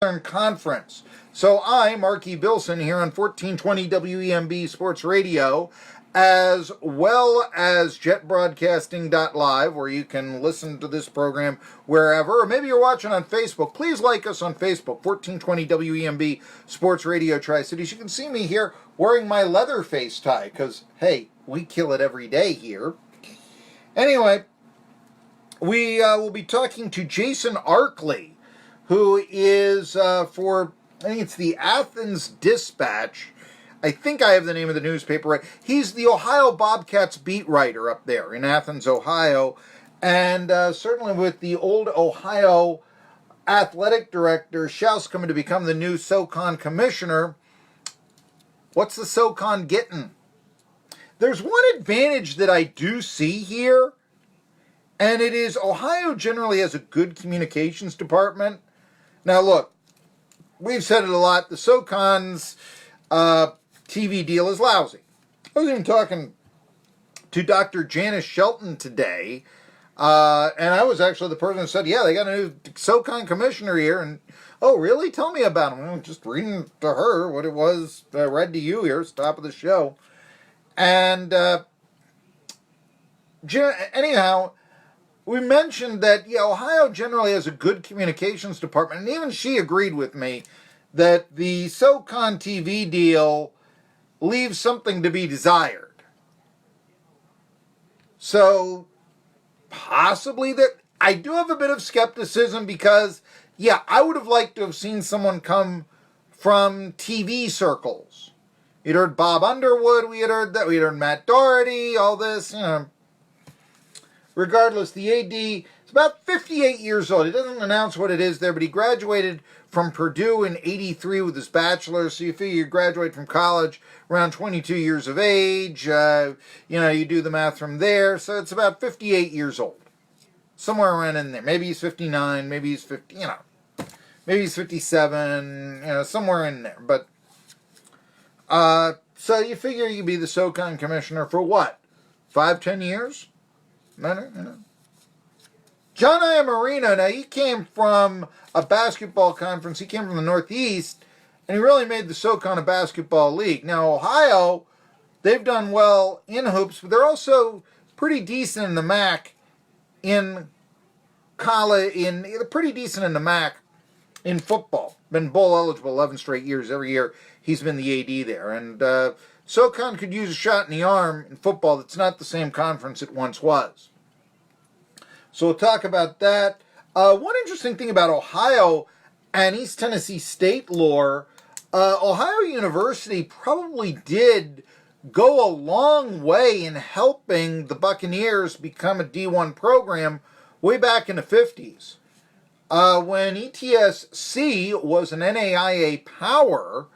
Southern Conference. So I, Marky Bilson, here on 1420 WEMB Sports Radio, as well as jetbroadcasting.live, where you can listen to this program wherever, or maybe you're watching on Facebook. Please like us on Facebook, 1420 WEMB Sports Radio Tri-Cities. You can see me here wearing my leather face tie, because, hey, we kill it every day here. Anyway, we will be talking to Jason Arkley, who is for, I think it's the Athens Dispatch. I think I have the name of the newspaper right. He's the Ohio Bobcats beat writer up there in Athens, Ohio. And certainly with the old Ohio athletic director, Schaus, coming to become the new SoCon commissioner, what's the SoCon getting? There's one advantage that I do see here, and it is Ohio generally has a good communications department. Now, look, we've said it a lot. The SoCon's TV deal is lousy. I was even talking to Dr. Janice Shelton today, and I was actually the person who said, yeah, they got a new SoCon commissioner here, and, oh, really? Tell me about him. I'm just reading to her what it was I read to you here. It's the top of the show. And anyhow, we mentioned that Ohio generally has a good communications department, and even she agreed with me that the SoCon TV deal leaves something to be desired. So, possibly that I do have a bit of skepticism because, I would have liked to have seen someone come from TV circles. You'd heard Bob Underwood, we had heard that, we had heard Matt Doherty, all this, Regardless, the AD is about 58 years old. He doesn't announce what it is there, but he graduated from Purdue in 83 with his bachelor's. So you figure you graduate from college around 22 years of age. You do the math from there. So it's about 58 years old. Somewhere around in there. Maybe he's 59, maybe he's 50, maybe he's 57, somewhere in there. But, so you figure you'd be the SoCon commissioner for what? 5-10 years? No. John Iamarino, now he came from a basketball conference. He came from the Northeast, and he really made the SoCon a basketball league. Now, Ohio, they've done well in hoops, but they're also pretty decent in the MAC in college. They're pretty decent in the MAC in football. Been bowl eligible 11 straight years. Every year he's been the AD there. And SoCon could use a shot in the arm in football. That's not the same conference it once was. So we'll talk about that. One interesting thing about Ohio and East Tennessee State lore, Ohio University probably did go a long way in helping the Buccaneers become a D1 program way back in the 50s. When ETSC was an NAIA power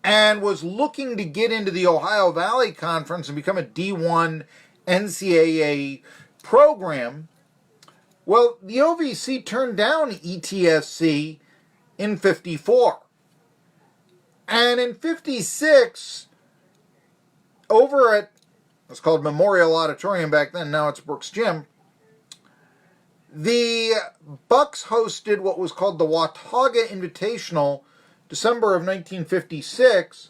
and was looking to get into the Ohio Valley Conference and become a D1 NCAA program, well, the OVC turned down ETSC in 54. And in 56, over at, it was called Memorial Auditorium back then, now it's Brooks Gym, the Bucks hosted what was called the Watauga Invitational, December of 1956,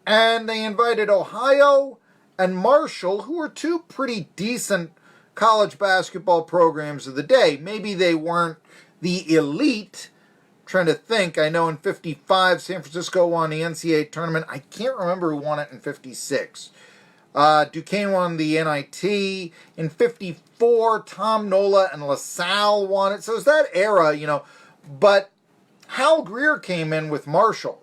and they invited Ohio and Marshall, who were two pretty decent college basketball programs of the day. Maybe they weren't the elite. I'm trying to think. I know in 55, San Francisco won the NCAA tournament. I can't remember who won it in 56. Duquesne won the NIT. In 54, Tom Nola and LaSalle won it. So it's that era, But Hal Greer came in with Marshall.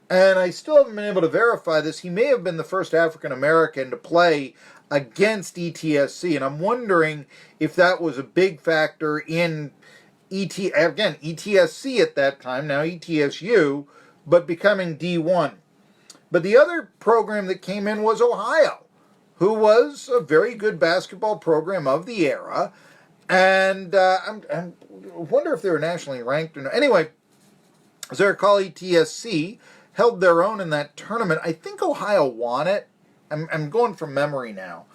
And I still haven't been able to verify this. He may have been the first African-American to play against ETSC. And I'm wondering if that was a big factor in ETSC at that time, now ETSU, but becoming D1. But the other program that came in was Ohio, who was a very good basketball program of the era. And I wonder if they were nationally ranked or not. Anyway, as I recall, ETSC held their own in that tournament. I think Ohio won it. I'm going from memory now.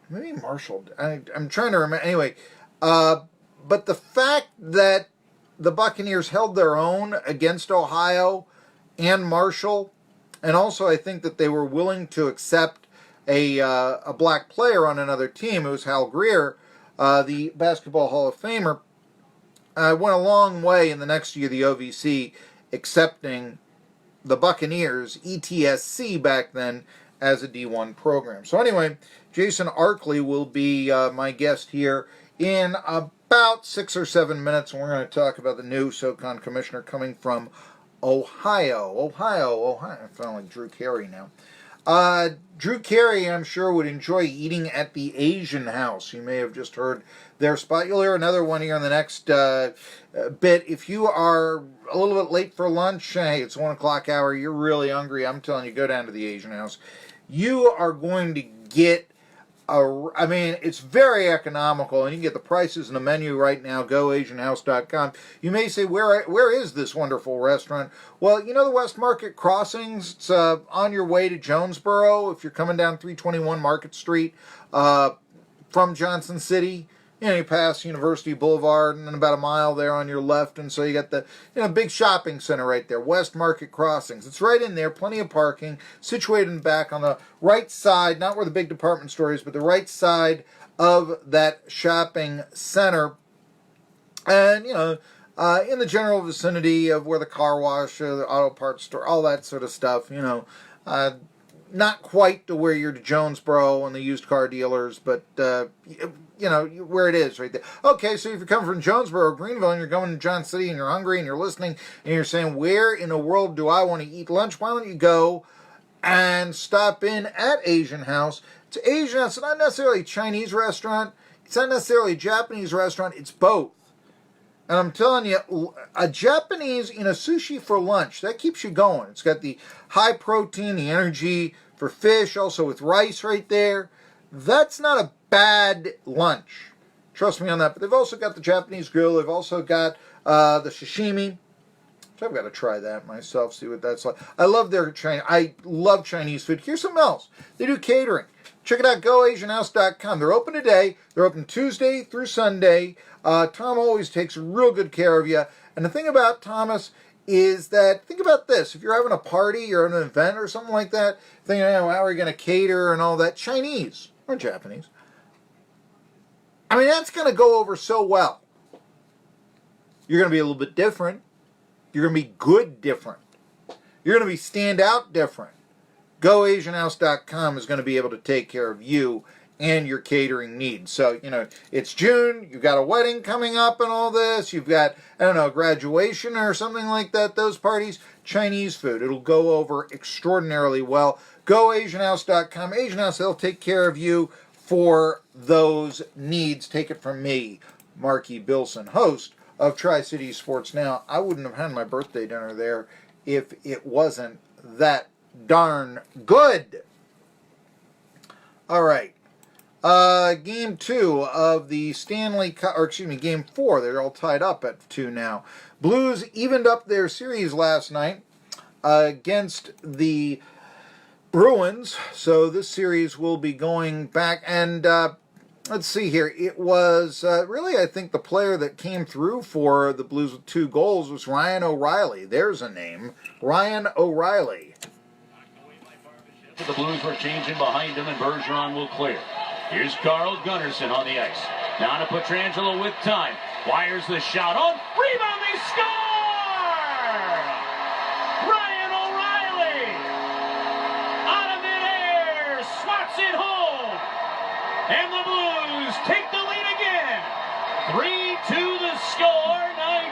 Maybe Marshall. I'm trying to remember. Anyway, But the fact that the Buccaneers held their own against Ohio and Marshall, and also I think that they were willing to accept a black player on another team. It was Hal Greer, the Basketball Hall of Famer, went a long way in the next year, the OVC accepting the Buccaneers, ETSC back then, as a D1 program. So anyway, Jason Arkley will be my guest here in about 6 or 7 minutes, and we're going to talk about the new SoCon commissioner coming from Ohio. I sound like Drew Carey now. Drew Carey, I'm sure, would enjoy eating at the Asian House. You may have just heard their spot. You'll hear another one here in the next bit. If you are a little bit late for lunch, hey, it's 1 o'clock hour, you're really hungry, I'm telling you, go down to the Asian House. You are going to get it's very economical, and you can get the prices and the menu right now. GoAsianHouse.com. You may say, where is this wonderful restaurant? Well, you know the West Market Crossings? It's on your way to Jonesboro. If you're coming down 321 Market Street from Johnson City, you pass University Boulevard and then about a mile there on your left, and so you got the big shopping center right there, West Market Crossings. It's right in there, plenty of parking, situated in the back on the right side, not where the big department store is, but the right side of that shopping center. And, in the general vicinity of where the car wash, the auto parts store, all that sort of stuff, not quite to where you're to Jonesboro and the used car dealers, but, where it is right there. Okay, so if you're coming from Jonesboro or Greenville and you're going to Johnson City and you're hungry and you're listening and you're saying, where in the world do I want to eat lunch? Why don't you go and stop in at Asian House? It's Asian House. It's not necessarily a Chinese restaurant. It's not necessarily a Japanese restaurant. It's both. And I'm telling you, a Japanese in a sushi for lunch, that keeps you going. It's got the high protein, the energy for fish, also with rice right there. That's not a bad lunch. Trust me on that. But they've also got the Japanese grill. They've also got the sashimi. So I've got to try that myself, see what that's like. I love Chinese food. Here's something else. They do catering. Check it out, GoAsianHouse.com. They're open today. They're open Tuesday through Sunday. Tom always takes real good care of you. And the thing about Thomas is that, think about this. If you're having a party or an event or something like that, thinking, how are you going to cater and all that? Chinese or Japanese. That's going to go over so well. You're going to be a little bit different. You're going to be good different. You're going to be stand out different. GoAsianHouse.com is going to be able to take care of you and your catering needs. So, it's June, you've got a wedding coming up and all this, you've got, graduation or something like that, those parties, Chinese food. It'll go over extraordinarily well. GoAsianHouse.com. Asian House, they'll take care of you for those needs. Take it from me, Marky Bilson, host of Tri-City Sports Now. I wouldn't have had my birthday dinner there if it wasn't that darn good. All right. Game 2 of the Stanley Cup, Game 4. They're all tied up at 2 now. Blues evened up their series last night against the Bruins. So this series will be going back. And let's see here. It was really, I think, the player that came through for the Blues with 2 goals was Ryan O'Reilly. There's a name. Ryan O'Reilly. The Blues were changing behind him, and Bergeron will clear. Here's Carl Gunnarsson on the ice. Now to Pietrangelo with time. Wires the shot on. Rebound, they score! Ryan O'Reilly! Out of midair, swats it home. And the Blues take the lead again. 3-2 the score,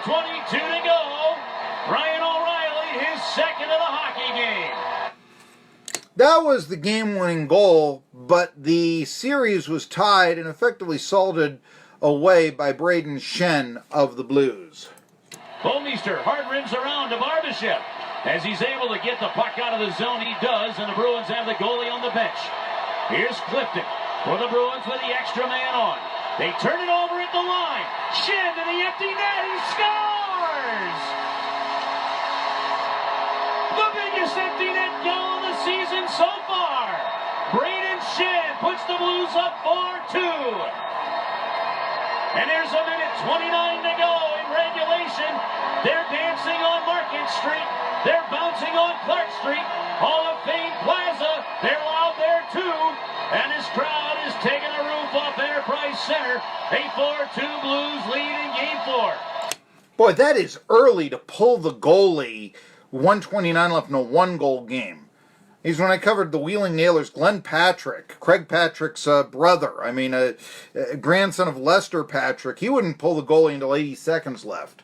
9:22 to go. Ryan O'Reilly, his second of the hockey game. That was the game-winning goal, but the series was tied and effectively salted away by Braden Shen of the Blues. Bomeister hard rims around to Barbashev. As he's able to get the puck out of the zone, he does, and the Bruins have the goalie on the bench. Here's Clifton for the Bruins with the extra man on. They turn it over at the line. Shen to the empty net, he scores! The biggest empty net goal of the season so far. Braden Shen puts the Blues up 4-2. And there's a minute 29 to go in regulation. They're dancing on Market Street. They're bouncing on Clark Street. Hall of Fame Plaza. They're loud there too. And this crowd is taking the roof off Enterprise Center. 8-4-2 Blues lead in Game 4. Boy, that is early to pull the goalie. 1:29 left in a one-goal game. He's when I covered the Wheeling Nailers, Glenn Patrick, Craig Patrick's brother. I mean, a grandson of Lester Patrick. He wouldn't pull the goalie until 80 seconds left.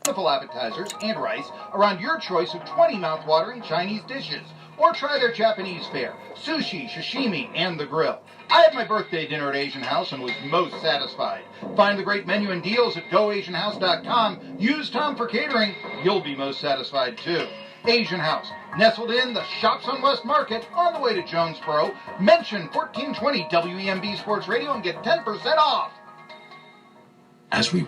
Wonderful appetizers and rice around your choice of 20 mouth-watering Chinese dishes. Or try their Japanese fare, sushi, sashimi, and the grill. I had my birthday dinner at Asian House and was most satisfied. Find the great menu and deals at goasianhouse.com. Use Tom for catering. You'll be most satisfied too. Asian House, nestled in the Shops on West Market on the way to Jonesboro. Mention 1420 WEMB Sports Radio and get 10% off. As we